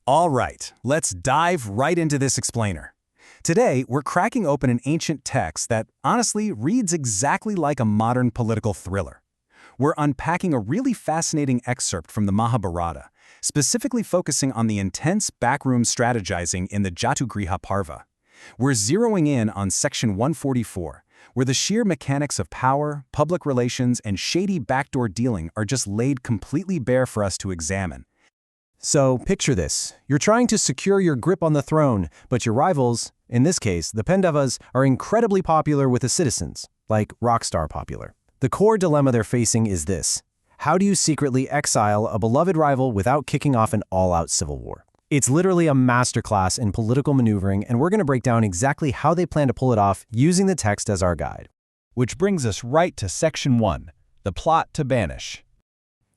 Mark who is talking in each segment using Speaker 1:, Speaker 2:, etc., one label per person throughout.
Speaker 1: All right, let's dive right into this explainer. Today, we're cracking open an ancient text that, honestly, reads exactly like a modern political thriller. We're unpacking a really fascinating excerpt from the Mahabharata, specifically focusing on the intense backroom strategizing in the Jatugriha Parva. We're zeroing in on section 144, where the sheer mechanics of power, public relations, and shady backdoor dealing are just laid completely bare for us to examine. So, picture this. You're trying to secure your grip on the throne, but your rivals, in this case, the Pandavas, are incredibly popular with the citizens, like rockstar popular. The core dilemma they're facing is this: how do you secretly exile a beloved rival without kicking off an all-out civil war? It's literally a masterclass in political maneuvering, and we're going to break down exactly how they plan to pull it off using the text as our guide.
Speaker 2: Which brings us right to Section 1, the plot to banish.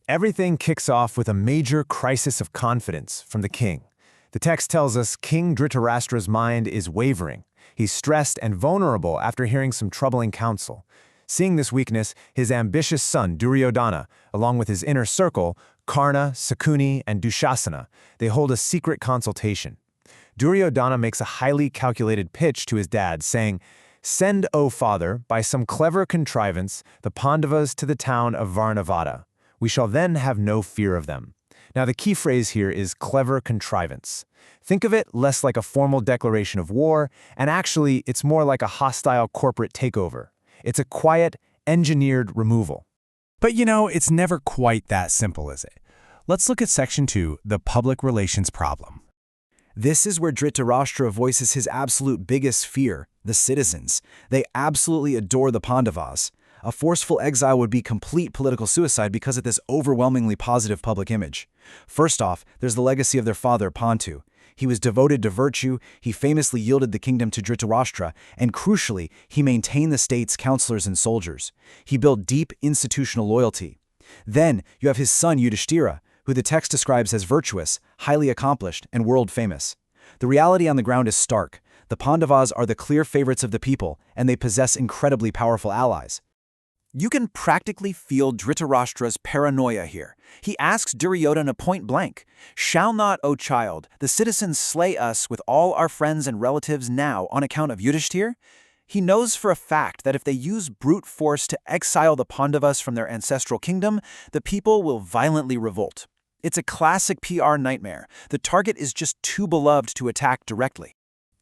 Speaker 3: Everything kicks off with a major crisis of confidence from the king. The text tells us King Dhritarashtra's mind is wavering. He's stressed and vulnerable after hearing some troubling counsel. Seeing this weakness, his ambitious son Duryodhana, along with his inner circle, Karna, Sakuni, and Duhsasana, they hold a secret consultation. Duryodhana makes a highly calculated pitch to his dad, saying, "Send, O father, by some clever contrivance, the Pandavas to the town of Varanavata. We shall then have no fear of them." Now, the key phrase here is clever contrivance. Think of it less like a formal declaration of war, and actually, it's more like a hostile corporate takeover. It's a quiet, engineered removal.
Speaker 1: But it's never quite that simple, is it? Let's look at Section 2, the public relations problem. This is where Dhritarashtra voices his absolute biggest fear, the citizens. They absolutely adore the Pandavas. A forceful exile would be complete political suicide because of this overwhelmingly positive public image. First off, there's the legacy of their father, Pandu. He was devoted to virtue, he famously yielded the kingdom to Dhritarashtra, and crucially, he maintained the state's counselors and soldiers. He built deep institutional loyalty. Then, you have his son Yudhishthira, who the text describes as virtuous, highly accomplished, and world-famous. The reality on the ground is stark. The Pandavas are the clear favorites of the people, and they possess incredibly powerful allies. You can practically feel Dhritarashtra's paranoia here. He asks Duryodhana point blank, "Shall not, O child, the citizens slay us with all our friends and relatives now on account of Yudhishthir?" He knows for a fact that if they use brute force to exile the Pandavas from their ancestral kingdom, the people will violently revolt. It's a classic PR nightmare. The target is just too beloved to attack directly.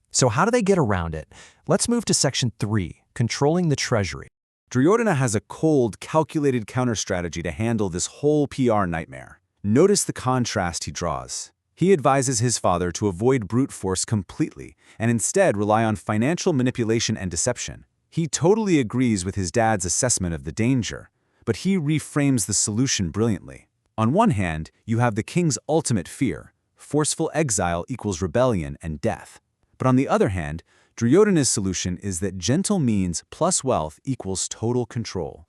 Speaker 4: So how do they get around it? Let's move to Section 3, controlling the treasury.
Speaker 1: Duryodhana has a cold, calculated counter-strategy to handle this whole PR nightmare. Notice the contrast he draws. He advises his father to avoid brute force completely and instead rely on financial manipulation and deception. He totally agrees with his dad's assessment of the danger, but he reframes the solution brilliantly. On one hand, you have the king's ultimate fear: forceful exile equals rebellion and death. But on the other hand, Duryodhana's solution is that gentle means plus wealth equals total control.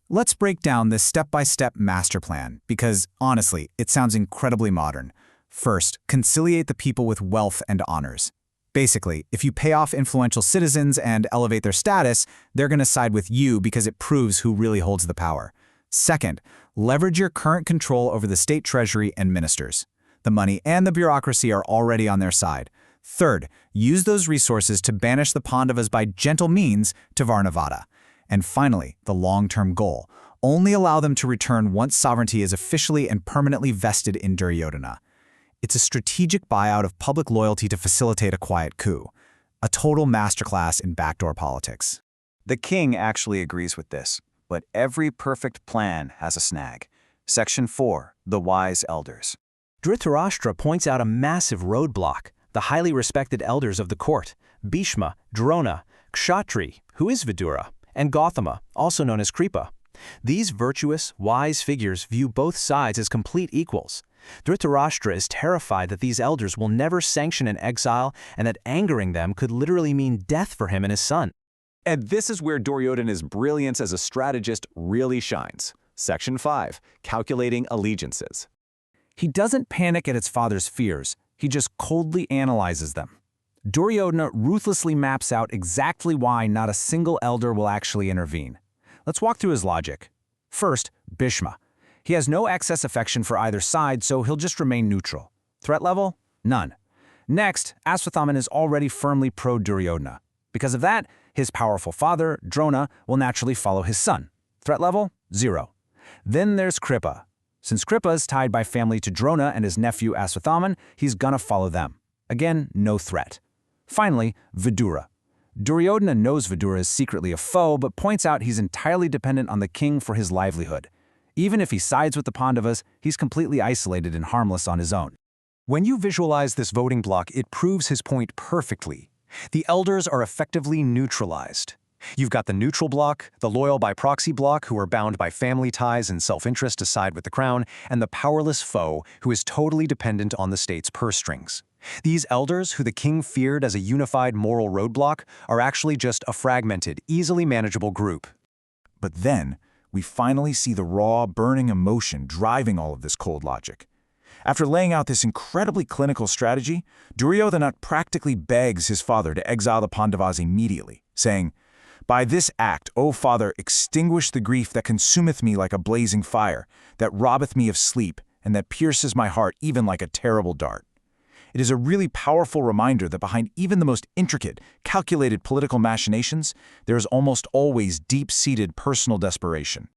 Speaker 1: Let's break down this step-by-step master plan, because, honestly, it sounds incredibly modern. First, conciliate the people with wealth and honors. Basically, if you pay off influential citizens and elevate their status, they're going to side with you because it proves who really holds the power. Second, leverage your current control over the state treasury and ministers. The money and the bureaucracy are already on their side. Third, use those resources to banish the Pandavas by gentle means to Varanavata. And finally, the long-term goal: only allow them to return once sovereignty is officially and permanently vested in Duryodhana. It's a strategic buyout of public loyalty to facilitate a quiet coup. A total masterclass in backdoor politics.
Speaker 5: The king actually agrees with this, but every perfect plan has a snag. Section 4, the wise elders.
Speaker 4: Dhritarashtra points out a massive roadblock: the highly respected elders of the court, Bhishma, Drona, Kshatri, who is Vidura, and Gautama, also known as Kripa. These virtuous, wise figures view both sides as complete equals. Dhritarashtra is terrified that these elders will never sanction an exile and that angering them could literally mean death for him and his son.
Speaker 6: And this is where Duryodhana's brilliance as a strategist really shines. Section 5, calculating allegiances.
Speaker 1: He doesn't panic at his father's fears. He just coldly analyzes them. Duryodhana ruthlessly maps out exactly why not a single elder will actually intervene. Let's walk through his logic. First, Bhishma. He has no excess affection for either side, so he'll just remain neutral. Threat level?
Speaker 7: None. Next, Aswatthama is already firmly pro-Duryodhana. Because of that, his powerful father, Drona, will naturally follow his son. Threat level? 0. Then there's Kripa. Since Kripa is tied by family to Drona and his nephew Aswatthama, he's gonna follow them. Again, no threat. Finally, Vidura. Duryodhana knows Vidura is secretly a foe, but points out he's entirely dependent on the king for his livelihood. Even if he sides with the Pandavas, he's completely isolated and harmless on his own.
Speaker 3: When you visualize this voting block, it proves his point perfectly. The elders are effectively neutralized. You've got the neutral bloc, the loyal by proxy bloc who are bound by family ties and self-interest to side with the crown, and the powerless foe who is totally dependent on the state's purse strings. These elders, who the king feared as a unified moral roadblock, are actually just a fragmented, easily manageable group.
Speaker 1: But then, we finally see the raw, burning emotion driving all of this cold logic. After laying out this incredibly clinical strategy, Duryodhana practically begs his father to exile the Pandavas immediately, saying, "By this act, O father, extinguish the grief that consumeth me like a blazing fire, that robbeth me of sleep, and that pierces my heart even like a terrible dart." It is a really powerful reminder that behind even the most intricate, calculated political machinations, there is almost always deep-seated personal desperation.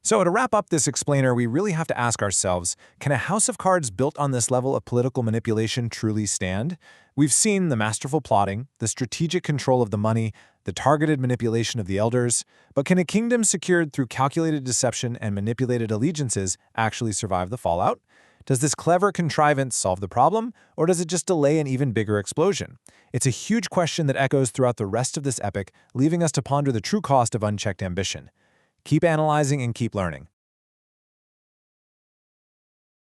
Speaker 3: So to wrap up this explainer, we really have to ask ourselves, can a house of cards built on this level of political manipulation truly stand? We've seen the masterful plotting, the strategic control of the money, the targeted manipulation of the elders, but can a kingdom secured through calculated deception and manipulated allegiances actually survive the fallout? Does this clever contrivance solve the problem, or does it just delay an even bigger explosion? It's a huge question that echoes throughout the rest of this epic, leaving us to ponder the true cost of unchecked ambition. Keep analyzing and keep learning.